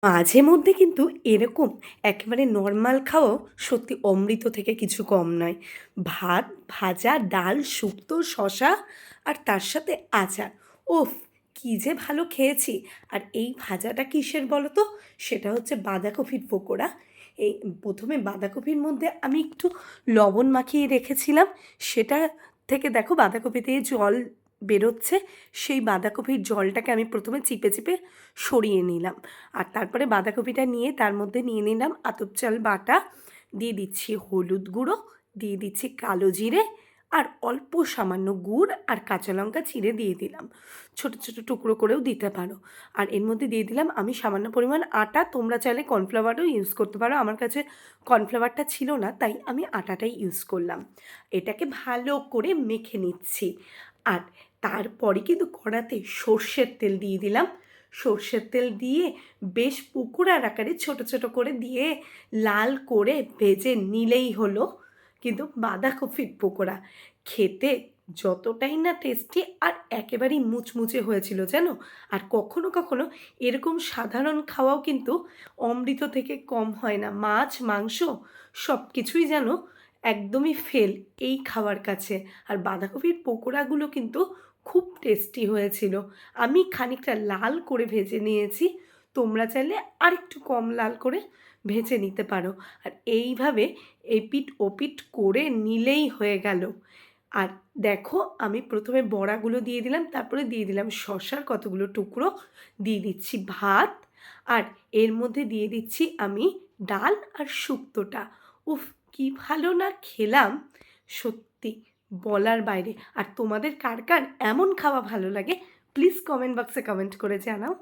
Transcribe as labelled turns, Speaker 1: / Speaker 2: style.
Speaker 1: মাঝে মধ্যে কিন্তু এরকম একেবারে নর্মাল খাওয়াও সত্যি অমৃত থেকে কিছু কম নয়। ভাত, ভাজা, ডাল, শুক্তো, শশা আর তার সাথে আচার। ওফ! কী যে ভালো খেয়েছি। আর এই ভাজাটা কিসের বলো তো? সেটা হচ্ছে বাঁধাকপির পকোড়া। এই ১ম এ বাঁধাকপির মধ্যে আমি একটু লবণ মাখিয়ে রেখেছিলাম। সেটা থেকে দেখো বাঁধাকপি দিয়ে জল বেরোচ্ছে। সেই বাঁধাকপির জলটাকে আমি ১ম এ চিপে, চিপে সরিয়ে নিলাম। আর তারপরে বাঁধাকপিটা নিয়ে তার মধ্যে নিয়ে নিলাম আতপ চাল বাটা, দিয়ে দিচ্ছি হলুদ গুঁড়ো, দিয়ে দিচ্ছি কালো জিরে আর অল্প সামান্য গুড় আর কাঁচা লঙ্কা চিড়ে দিয়ে দিলাম। ছোট, ছোট টুকরো করেও দিতে পারো। আর এর মধ্যে দিয়ে দিলাম আমি সামান্য পরিমাণ আটা, তোমরা চাইলে কর্নফ্লাওয়ারও ইউজ করতে পারো। আমার কাছে কর্নফ্লাওয়ারটা ছিল না, তাই আমি আটাটাই ইউজ করলাম। এটাকে ভালো করে মেখে নিচ্ছি। আর তারপরে কিন্তু কড়াতে সর্ষের তেল দিয়ে দিলাম। সর্ষের তেল দিয়ে বেশ পকোড়ার আকারে ছোট ছোট করে দিয়ে লাল করে ভেজে নিলেই হলো কিন্তু বাঁধাকপির পকোড়া। খেতে যতটাই না টেস্টি আর একেবারেই মুচমুচে হয়েছিল জানো। আর কখনো কখনো এরকম সাধারণ খাওয়াও কিন্তু অমৃত থেকে কম হয় না। মাছ মাংস সব কিছুই যেন একদমই ফেল এই খাওয়ার কাছে। আর বাঁধাকপির পকোড়াগুলো কিন্তু খুব টেস্টি হয়েছিল। আমি খানিকটা লাল করে ভেজে নিয়েছি। তোমরা চাইলে আরেকটু কম লাল করে ভেজে নিতে পারো। আর এইভাবে এপিঠ ওপিঠ করে নিলেই হয়ে গেল। আর দেখো আমি ১ম এ বড়াগুলো দিয়ে দিলাম, তারপরে দিয়ে দিলাম শসার কতগুলো টুকরো, দিয়ে দিচ্ছি ভাত, আর এর মধ্যে দিয়ে দিচ্ছি আমি ডাল আর শুক্তোটা। উফ! কি ভালো না খেলাম, সত্যি বলার বাইরে। আর তোমাদের কার কার এমন খাওয়া ভালো লাগে প্লিজ কমেন্ট বক্সে কমেন্ট করে জানাও।